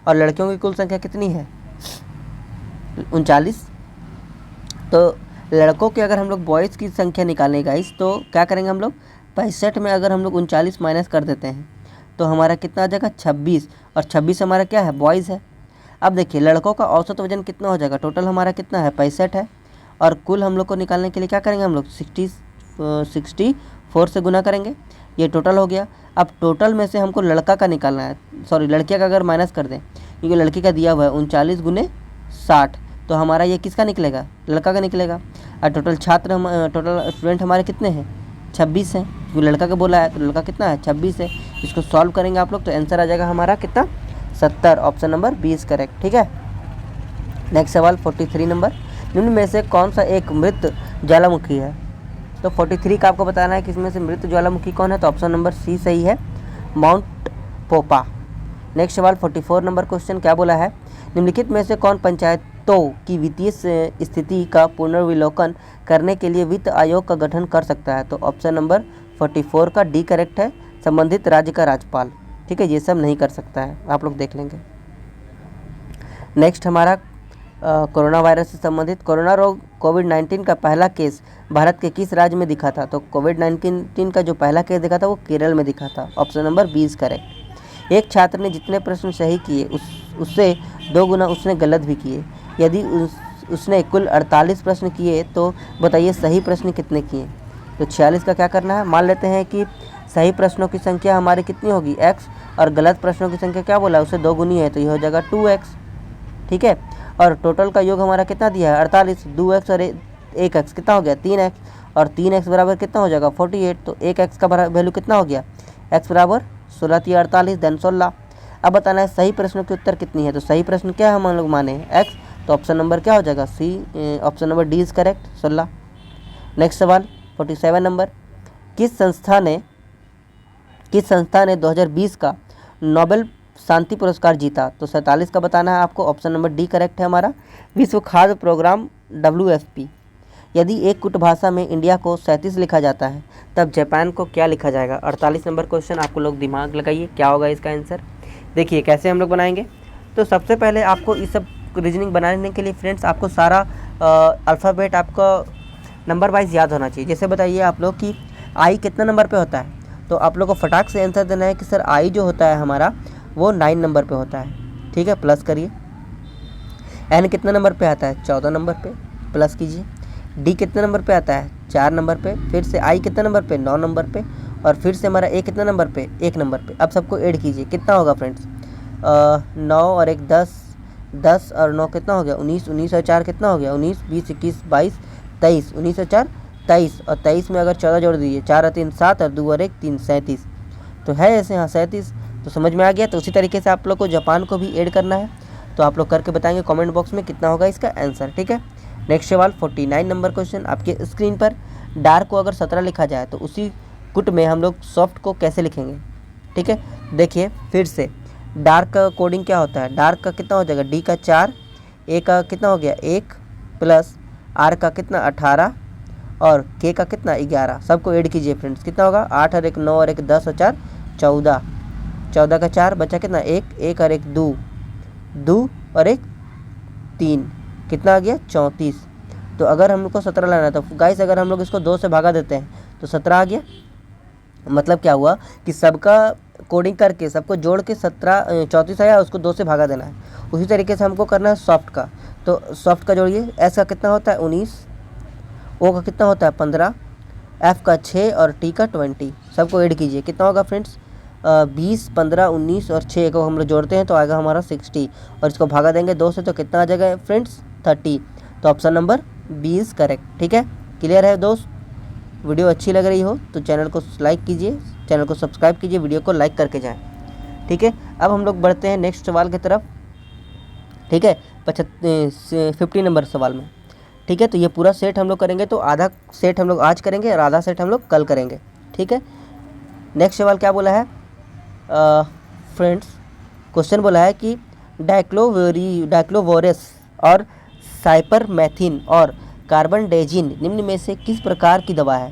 और लड़कियों की कुल संख्या कितनी है, 39। तो लड़कों की अगर हम लोग बॉयज़ की संख्या निकालें गाइस, तो क्या करेंगे हम लोग, 65 में अगर हम लोग 39 माइनस कर देते हैं तो हमारा कितना आ जाएगा, 26। और 26 हमारा क्या है, बॉयज़ है। अब देखिए लड़कों का औसत वजन कितना हो जाएगा, टोटल हमारा कितना है, 65 है। और कुल हम लोग को निकालने के लिए क्या करेंगे हम लोग, 64 से गुना करेंगे, ये टोटल हो गया। अब टोटल में से हमको लड़का का निकालना है, सॉरी लड़किया का अगर माइनस कर दें, क्योंकि लड़की का दिया हुआ है 39 गुने 60, तो हमारा ये किसका निकलेगा, लड़का का निकलेगा। और टोटल टोटल स्टूडेंट हमारे कितने हैं, 26 हैं, क्योंकि लड़का का बोला है तो लड़का कितना है, 26 है। इसको सॉल्व करेंगे आप लोग तो आंसर आ जाएगा हमारा कितना, 70। Option number 20 correct. ठीक है, नेक्स्ट सवाल 43 नंबर। निम्न में से कौन सा एक मृत ज्वालामुखी है। तो 43 का आपको बताना है कि इसमें से मृत ज्वालामुखी कौन है। तो ऑप्शन नंबर सी सही है, माउंट पोपा। नेक्स्ट सवाल 44 नंबर क्वेश्चन क्या बोला है, निम्नलिखित में से कौन पंचायतों की वित्तीय स्थिति का पुनर्विलोकन करने के लिए वित्त आयोग का गठन कर सकता है। तो ऑप्शन नंबर 44 का डी करेक्ट है, संबंधित राज्य का राज्यपाल। ठीक है, ये सब नहीं कर सकता है, आप लोग देख लेंगे। नेक्स्ट हमारा कोरोना वायरस से संबंधित, कोरोना रोग कोविड-19 का पहला केस भारत के किस राज्य में दिखा था। तो कोविड-19 का जो पहला केस दिखा था वो केरल में दिखा था। Option number 20 correct. एक छात्र ने जितने प्रश्न सही किए उससे 2 गुना उसने गलत भी किए। यदि उसने कुल 48 प्रश्न किए तो बताइए सही प्रश्न कितने किए। तो 46 का क्या करना है, मान लेते हैं कि सही प्रश्नों की संख्या हमारी कितनी होगी, x, और गलत प्रश्नों की संख्या क्या बोला, उससे 2 गुनी है, तो ये हो जाएगा 2x। ठीक है, और टोटल का योग हमारा कितना दिया है, 48, 2x और 1x कितना हो गया, 3x, और 3x बराबर कितना हो जाएगा, 48। तो 1x का वैल्यू कितना हो गया, x बराबर 16 × 48 देन 16। अब बताना है सही प्रश्नों के उत्तर कितनी है। तो सही प्रश्न क्या है, हम लोग माने हैं x, तो ऑप्शन नंबर क्या हो जाएगा, C, option number D is correct, 16। Next सवाल 47 नंबर। किस संस्था ने 2020 का नोबेल शांति पुरस्कार जीता। तो 47 का बताना है आपको, ऑप्शन नंबर डी करेक्ट है हमारा, विश्व खाद्य प्रोग्राम WFP। यदि एक कूट भाषा में इंडिया को 37 लिखा जाता है तब जापान को क्या लिखा जाएगा। 48 नंबर क्वेश्चन, आपको लोग दिमाग लगाइए क्या होगा इसका आंसर। देखिए कैसे हम लोग बनाएंगे। तो सबसे पहले आपको इस सब रीजनिंग बनाने के लिए फ्रेंड्स आपको सारा अल्फ़ाबेट आपको नंबर वाइज याद होना चाहिए। जैसे बताइए आप लोग कि आई कितना नंबर पे होता है, तो आप लोग को फटाक से आंसर देना है कि सर आई जो होता है हमारा वो 9 नंबर पे होता है। ठीक है, प्लस करिए। एन कितना नंबर पे आता है, 14 नंबर पे, प्लस कीजिए। डी कितने नंबर पे आता है, 4 नंबर पे। फिर से आई कितना नंबर पे, 9 नंबर पे। और फिर से हमारा ए कितना नंबर पे, 1 नंबर पे। अब सबको ऐड कीजिए, कितना होगा फ्रेंड्स, 9 और 1 10, 10 और 9 कितना हो गया, 19, 19 और 4 कितना हो गया, 19, 20, 21, 22, 23, 19 और 4 23, और 23 में अगर 14 जोड़ दीजिए, 4 और 3 7 और 2 और 1 3, 37। तो है ऐसे, हाँ 37। तो समझ में आ गया। तो उसी तरीके से आप लोग को जापान को भी ऐड करना है, तो आप लोग करके बताएंगे कमेंट बॉक्स में कितना होगा इसका आंसर। ठीक है, नेक्स्ट सवाल 49 नंबर क्वेश्चन आपके स्क्रीन पर। डार्क को अगर 17 लिखा जाए तो उसी कुट में हम लोग सॉफ्ट को कैसे लिखेंगे। ठीक है, देखिए फिर से डार्क का कोडिंग क्या होता है। डार्क का कितना हो जाएगा, डी का 4, ए का कितना हो गया 1, प्लस आर का कितना 18 और के का कितना 11। सबको ऐड कीजिए फ्रेंड्स, कितना होगा 8 और 1 9 और 1 10 और 4 14, 14 का 4 बचा कितना 1, 1 और 1 2, 2 और 1 3, कितना आ गया 34। तो अगर हम लोग को 17 लाना है तो गाइस अगर हम लोग इसको 2 से भागा देते हैं तो 17 आ गया। मतलब क्या हुआ कि सबका कोडिंग करके सबको जोड़ के 34 आया, उसको 2 से भागा देना है। उसी तरीके से हमको करना है सॉफ्ट का। तो सॉफ्ट का जोड़िए, एस का कितना होता है 19, ओ का कितना होता है 15, एफ का 6 और टी का 20। सबको ऐड कीजिए, कितना होगा फ्रेंड्स 20, 15, 19 और 6 को हम लोग जोड़ते हैं तो आएगा हमारा 60, और इसको भागा देंगे 2 से तो कितना आ जाएगा फ्रेंड्स 30। तो ऑप्शन नंबर 20 करेक्ट। ठीक है, क्लियर है दोस्त। वीडियो अच्छी लग रही हो तो चैनल को लाइक कीजिए, चैनल को सब्सक्राइब कीजिए, वीडियो को लाइक करके जाएं। ठीक है, अब हम लोग बढ़ते हैं नेक्स्ट सवाल की तरफ। ठीक है, 50 नंबर सवाल में। ठीक है, तो ये पूरा सेट हम लोग करेंगे, तो आधा सेट हम लोग आज करेंगे और आधा सेट हम लोग कल करेंगे। ठीक है, नेक्स्ट सवाल क्या बोला है फ्रेंड्स, क्वेश्चन बोला है कि डाइक्लोवोरेस और साइपरमेथिन और कार्बनडेजिन निम्न में से किस प्रकार की दवा है।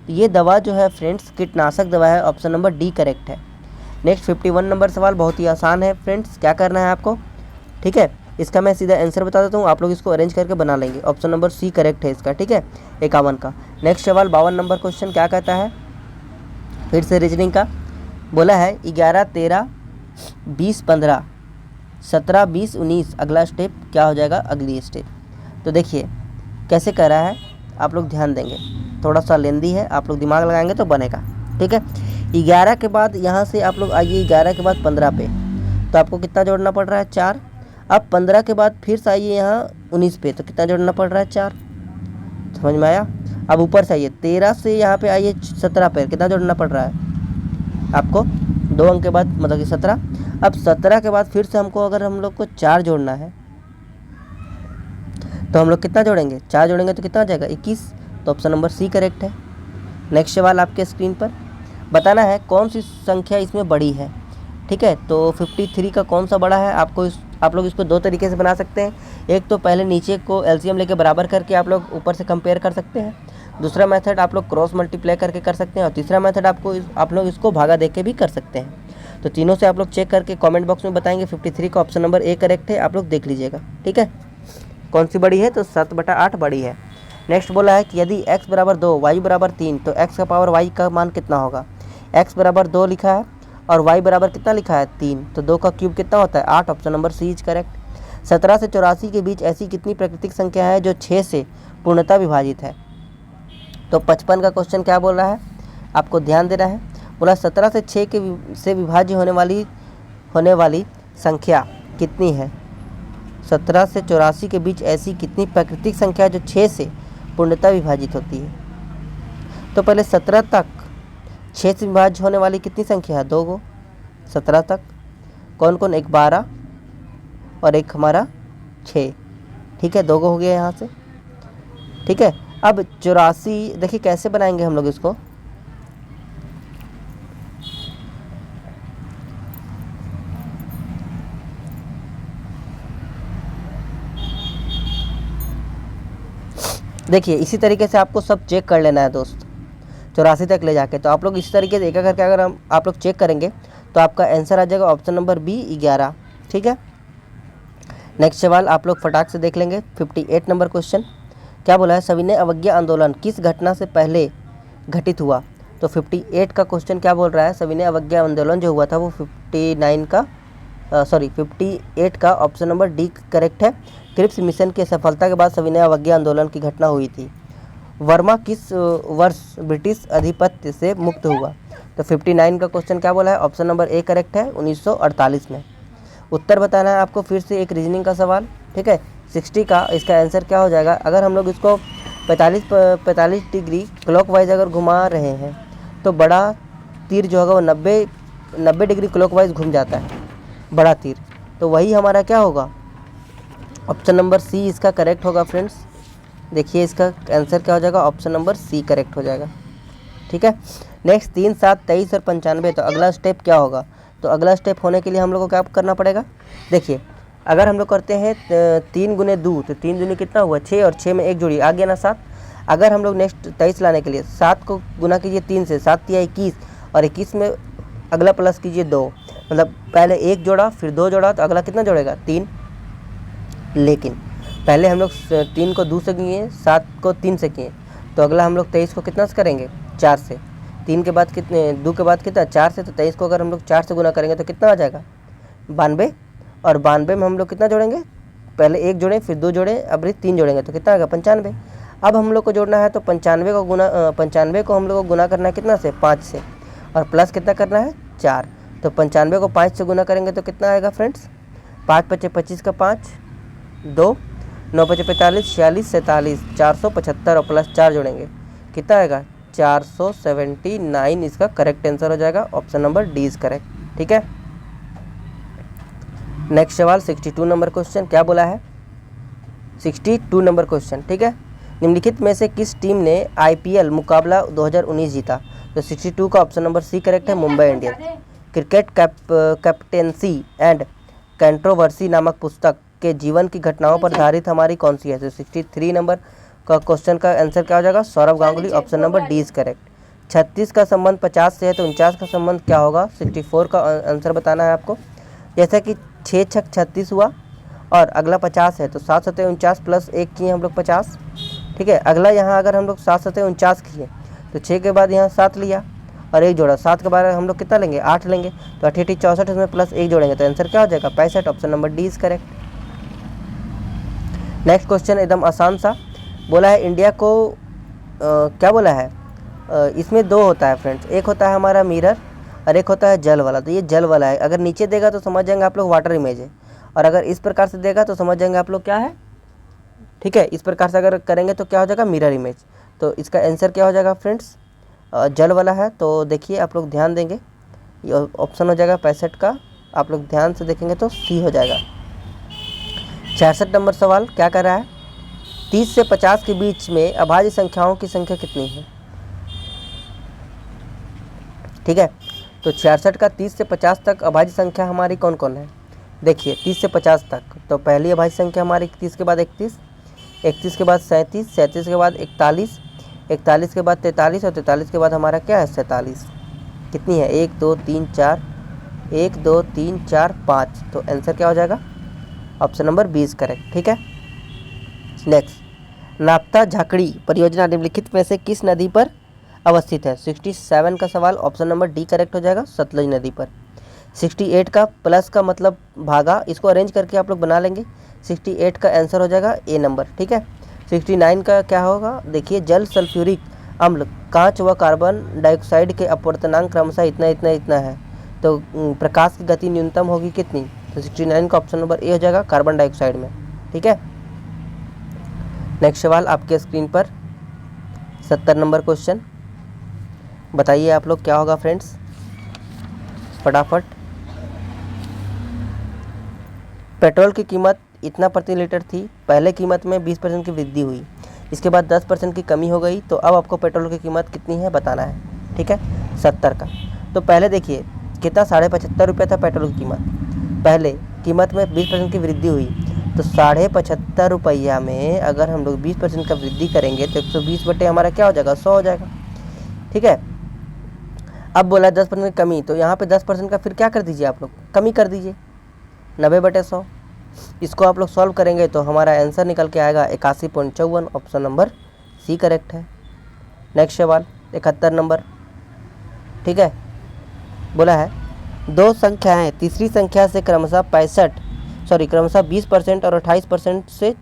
तो ये दवा जो है फ्रेंड्स कीटनाशक दवा है, ऑप्शन नंबर डी करेक्ट है। नेक्स्ट 51 नंबर सवाल बहुत ही आसान है फ्रेंड्स, क्या करना है आपको। ठीक है, इसका मैं सीधा आंसर बता देता हूँ, आप लोग इसको अरेंज करके बना लेंगे। ऑप्शन नंबर सी करेक्ट है इसका। ठीक है, 51 का। नेक्स्ट सवाल 52 नंबर क्वेश्चन क्या कहता है, फिर से रीजनिंग का बोला है 11 13 20 15 17 20 19, अगला स्टेप क्या हो जाएगा, अगली स्टेप। तो देखिए कैसे कर रहा है, आप लोग ध्यान देंगे, थोड़ा सा लेंदी है, आप लोग दिमाग लगाएंगे तो बनेगा। ठीक है, 11 के बाद यहाँ से आप लोग आइए 11 के बाद 15 पे, तो आपको कितना जोड़ना पड़ रहा है 4। अब 15 के बाद फिर से आइए यहाँ 19 पे, तो कितना जोड़ना पड़ रहा है 4। समझ में आया। अब ऊपर से आइए 13 से यहाँ पे आइए 17 पे, कितना जोड़ना पड़ रहा है आपको 2 अंक के बाद, मतलब कि 17। अब 17 के बाद फिर से हमको अगर हम लोग को 4 जोड़ना है तो हम लोग कितना जोड़ेंगे, 4 जोड़ेंगे तो कितना आ जाएगा 21। तो ऑप्शन नंबर सी करेक्ट है। नेक्स्ट सवाल आपके स्क्रीन पर, बताना है कौन सी संख्या इसमें बड़ी है। ठीक है, तो 53 का कौन सा बड़ा है, आप लोग इसको 2 तरीके से बना सकते हैं। एक तो पहले नीचे को एलसीएम लेके बराबर करके आप लोग ऊपर से कंपेयर कर सकते हैं। दूसरा मेथड आप लोग क्रॉस मल्टीप्लाई करके कर सकते हैं, और तीसरा मेथड आप लोग इसको भागा दे के भी कर सकते हैं। तो तीनों से आप लोग चेक करके कमेंट बॉक्स में बताएंगे। 53 का ऑप्शन नंबर ए करेक्ट है, आप लोग देख लीजिएगा। ठीक है, कौन सी बड़ी है, तो 7/8 बड़ी है। नेक्स्ट बोला है कि यदि x बराबर 2 y बराबर 3 तो x का पावर y का मान कितना होगा। x बराबर 2 लिखा है और y बराबर कितना लिखा है 3, तो 2 का क्यूब कितना होता है 8, option number C is correct. 17 से 84 के बीच ऐसी कितनी प्राकृतिक संख्या है जो 6 से पूर्णतः विभाजित है। तो 55 का क्वेश्चन क्या बोल रहा है, आपको ध्यान देना है। बोला 17 से 6 से विभाज्य होने वाली संख्या कितनी है। 17 से 84 के बीच ऐसी कितनी प्राकृतिक संख्या है जो 6 से पूर्णतः विभाजित होती है। तो पहले 17 तक 6 से विभाज्य होने वाली कितनी संख्या है, 2 गो। 17 तक कौन कौन, एक 12 और एक हमारा 6। ठीक है, 2 गो हो गया यहाँ से। ठीक है, अब 84 देखिए कैसे बनाएंगे हम लोग इसको। देखिए इसी तरीके से आपको सब चेक कर लेना है दोस्त, 84 तक ले जाके। तो आप लोग इसी तरीके से एक एक करके अगर आप लोग चेक करेंगे तो आपका आंसर आ जाएगा ऑप्शन नंबर बी 11। ठीक है, नेक्स्ट सवाल आप लोग फटाक से देख लेंगे। 58 नंबर क्वेश्चन क्या बोला है, सविनय अवज्ञा आंदोलन किस घटना से पहले घटित हुआ। तो 58 का क्वेश्चन क्या बोल रहा है, सविनय अवज्ञा आंदोलन जो हुआ था वो 58 का ऑप्शन नंबर डी करेक्ट है। क्रिप्स मिशन की सफलता के बाद सविनय अवज्ञा आंदोलन की घटना हुई थी। वर्मा किस वर्ष ब्रिटिश अधिपत्य से मुक्त हुआ। तो 59 का क्वेश्चन क्या बोला है, ऑप्शन नंबर ए करेक्ट है, 1948 में। उत्तर बताना है आपको, फिर से एक रीजनिंग का सवाल। ठीक है, 60 का इसका आंसर क्या हो जाएगा, अगर हम लोग इसको 45 डिग्री क्लॉकवाइज अगर घुमा रहे हैं तो बड़ा तीर जो होगा वो 90 डिग्री क्लॉकवाइज घूम जाता है बड़ा तीर, तो वही हमारा क्या होगा, ऑप्शन नंबर सी इसका करेक्ट होगा फ्रेंड्स। देखिए इसका आंसर क्या हो जाएगा, ऑप्शन नंबर सी करेक्ट हो जाएगा। ठीक है, नेक्स्ट 3, 7, 23 और 95। तो अगला स्टेप क्या होगा, तो अगला स्टेप होने के लिए हम लोग को क्या करना पड़ेगा। देखिए अगर हम लोग करते हैं 3 गुने 2 तो 3 दूनी कितना हुआ 6, और 6 में 1 जोड़ी आ गया ना 7। अगर हम लोग नेक्स्ट 23 लाने के लिए 7 को गुना कीजिए 3 से, 7 या 21, और 21 में अगला प्लस कीजिए 2, मतलब पहले 1 जोड़ा फिर 2 जोड़ा तो अगला कितना जोड़ेगा 3। लेकिन पहले हम लोग 3 को 2 से किए, 7 को 3 से किए, तो अगला हम लोग 23 को कितना से करेंगे 4 से। 3 के बाद कितने, 2 के बाद कितना 4 से, तो 23 को अगर हम लोग 4 से गुना करेंगे तो कितना आ जाएगा 92, और 92 में हम लोग कितना जोड़ेंगे, पहले 1 जोड़े फिर 2 जोड़े, अब 3 जोड़ेंगे तो कितना आएगा 95। अब हम लोग को जोड़ना है तो 95 को हम लोग को गुना करना है कितना से 5 से, और प्लस कितना करना है 4। तो 95 को 5 से गुना करेंगे तो कितना आएगा फ्रेंड्स, 5 पचे 25 का 5, 2, 9 पचे 45, 46, 47, 475 और प्लस 4 जोड़ेंगे कितना आएगा 479। इसका करेक्ट आंसर हो जाएगा, option number D is correct. ठीक है, नेक्स्ट सवाल 62 नंबर क्वेश्चन क्या बोला है, 62 नंबर क्वेश्चन। ठीक है, निम्नलिखित में से किस टीम ने आईपीएल मुकाबला 2019 जीता। तो 62 का ऑप्शन नंबर सी करेक्ट है, Mumbai Indians. Cricket captaincy and controversy नामक पुस्तक के जीवन की घटनाओं पर आधारित हमारी कौन सी है। तो 63 नंबर का क्वेश्चन का आंसर क्या हो जाएगा, Sourav Ganguly, option number D is correct. 36 का संबंध 50 से है तो 49 का संबंध क्या होगा, 64 का आंसर बताना है आपको। जैसा कि 6 छक 36 हुआ और अगला 50 है तो 7 सतह 49 प्लस 1 किए हम लोग 50। ठीक है, अगला यहाँ अगर हम लोग 7 सतह 49 किए तो 6 के बाद यहाँ 7 लिया और 1 जोड़ा, 7 के बाद हम लोग कितना लेंगे 8 लेंगे, तो 8 64 इसमें प्लस 1 जोड़ेंगे तो आंसर क्या हो जाएगा 65, option number D is correct. Next question एकदम आसान सा बोला है, इंडिया को क्या बोला है, इसमें 2 होता है फ्रेंड्स, एक होता है हमारा मिरर और एक होता है जल वाला। तो ये जल वाला है, अगर नीचे देगा तो समझ जाएंगे आप लोग वाटर इमेज है, और अगर इस प्रकार से देगा तो समझ जाएंगे आप लोग क्या है। ठीक है, इस प्रकार से अगर करेंगे तो क्या हो जाएगा मिरर इमेज। तो इसका आंसर क्या हो जाएगा फ्रेंड्स, जल वाला है। तो देखिए आप लोग ध्यान देंगे, ये ऑप्शन हो जाएगा 65 का, आप लोग ध्यान से देखेंगे तो सी हो जाएगा। 66 नंबर सवाल क्या कर रहा है, 30 से 50 के बीच में अभाज्य संख्याओं की संख्या कितनी है। ठीक है, तो 66 का 30 से 50 तक अभाज्य संख्या हमारी कौन कौन है। देखिए 30 से 50 तक, तो पहली अभाज्य संख्या हमारी 30 के बाद 31, 31 के बाद 37, 37 के बाद 41, 41 के बाद 43 और 43 के बाद हमारा क्या है 47। कितनी है 1 2 3 4, 1 2 3 4 5, तो आंसर क्या हो जाएगा, ऑप्शन नंबर 20 करेक्ट। ठीक है, नेक्स्ट नाप्ता झाकड़ी परियोजना निम्नलिखित में से किस नदी पर अवस्थित है। 67 का सवाल, ऑप्शन नंबर डी करेक्ट हो जाएगा, सतलज नदी पर। 68 का प्लस का मतलब भागा, इसको अरेंज करके आप लोग बना लेंगे। 68 का आंसर हो जाएगा ए नंबर। ठीक है, 69 का क्या होगा, देखिए जल सल्फ्यूरिक अम्ल कांच व कार्बन डाइऑक्साइड के अपवर्तनांक क्रमशः इतना इतना इतना है, तो प्रकाश की गति न्यूनतम होगी कितनी। तो 69 का ऑप्शन नंबर ए हो जाएगा, कार्बन डाइऑक्साइड में। ठीक है, नेक्स्ट सवाल आपके स्क्रीन पर 70 नंबर क्वेश्चन, बताइए आप लोग क्या होगा फ्रेंड्स फटाफट। पेट्रोल की कीमत इतना प्रति लीटर थी, पहले कीमत में 20% की वृद्धि हुई, इसके बाद 10% की कमी हो गई, तो अब आपको पेट्रोल की कीमत कितनी है बताना है। ठीक है, 70 का, तो पहले देखिए कितना 75.5 रुपये था पेट्रोल की कीमत, पहले कीमत में 20% की वृद्धि हुई, तो 75.5 रुपया में अगर हम लोग 20% का वृद्धि करेंगे तो 120 बटे हमारा क्या हो जाएगा, 100 हो जाएगा। ठीक है, अब बोला 10% कमी, तो यहाँ पे 10% का फिर क्या कर दीजिए आप लोग, कमी कर दीजिए, 90/100। इसको आप लोग सॉल्व करेंगे तो हमारा आंसर निकल के आएगा 81.54। ऑप्शन नंबर सी करेक्ट है। नेक्स्ट सवाल 71 नंबर। ठीक है, बोला है दो संख्याएं तीसरी संख्या से क्रमशः 20% और 28% से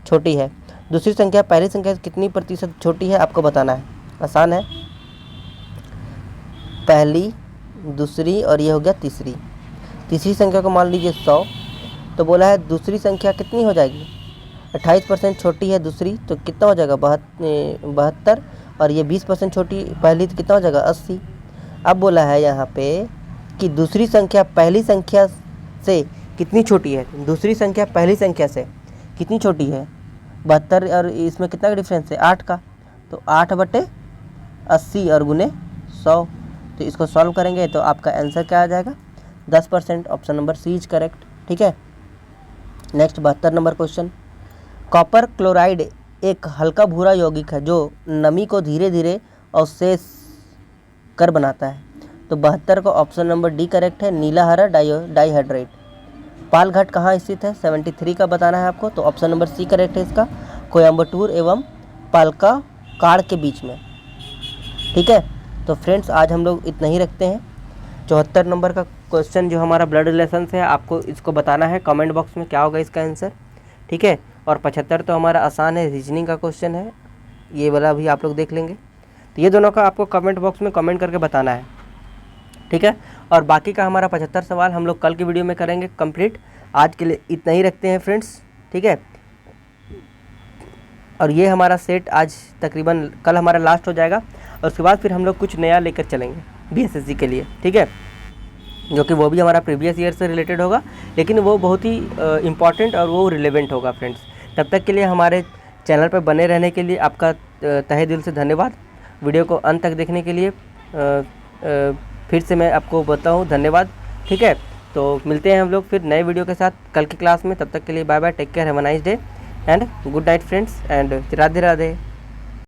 छोटी है। दूसरी संख्या पहली संख्या से कितनी प्रतिशत छोटी है, आपको बताना है। आसान है, पहली, दूसरी और ये हो गया तीसरी। तीसरी संख्या को मान लीजिए 100, तो बोला है दूसरी संख्या कितनी हो जाएगी, 28% छोटी है दूसरी, तो कितना हो जाएगा 72, और ये 20% छोटी पहली, तो कितना हो जाएगा 80। अब बोला है यहाँ पे कि दूसरी संख्या पहली संख्या से कितनी छोटी है, दूसरी संख्या पहली संख्या से कितनी छोटी है, 72, और इसमें कितना का डिफरेंस है, 8 का, तो 8/80 और गुने 100। तो इसको सॉल्व करेंगे तो आपका आंसर क्या आ जाएगा, 10%। Option number C is correct. ठीक है, next 72 number question. Copper chloride एक हल्का भूरा यौगिक है जो नमी को धीरे धीरे अवशेष कर बनाता है। तो 72 का ऑप्शन नंबर डी करेक्ट है, नीला हरा डाइहाइड्रेट। पालघाट कहाँ स्थित है, 73 का बताना है आपको, तो ऑप्शन नंबर सी करेक्ट है इसका, कोयम्बटूर एवं पालक्काड़ के बीच में। ठीक है, तो फ्रेंड्स आज हम लोग इतना ही रखते हैं। 74 नंबर का क्वेश्चन जो हमारा ब्लड रिलेशन से है, आपको इसको बताना है कमेंट बॉक्स में क्या होगा इसका आंसर। ठीक है, और 75 तो हमारा आसान है, रीजनिंग का क्वेश्चन है, ये वाला भी आप लोग देख लेंगे। तो ये दोनों का आपको कमेंट बॉक्स में कमेंट करके बताना है। ठीक है, और बाकी का हमारा 75 सवाल हम लोग कल की वीडियो में करेंगे कंप्लीट। आज के लिए इतना ही रखते हैं फ्रेंड्स। ठीक है, और ये हमारा सेट आज तकरीबन कल हमारा लास्ट हो जाएगा, और उसके बाद फिर हम लोग कुछ नया लेकर चलेंगे BSSC के लिए। ठीक है, जो कि वो भी हमारा प्रीवियस ईयर से रिलेटेड होगा, लेकिन वो बहुत ही इम्पॉर्टेंट और वो रिलेवेंट होगा फ्रेंड्स। तब तक के लिए हमारे चैनल पर बने रहने के लिए आपका तहे दिल से धन्यवाद। वीडियो को अंत तक देखने के लिए फिर से मैं आपको बताऊँ धन्यवाद। ठीक है, तो मिलते हैं हम लोग फिर नए वीडियो के साथ कल की क्लास में। तब तक के लिए bye bye, take care, have a nice day and good night friends, and Radhe Radhe.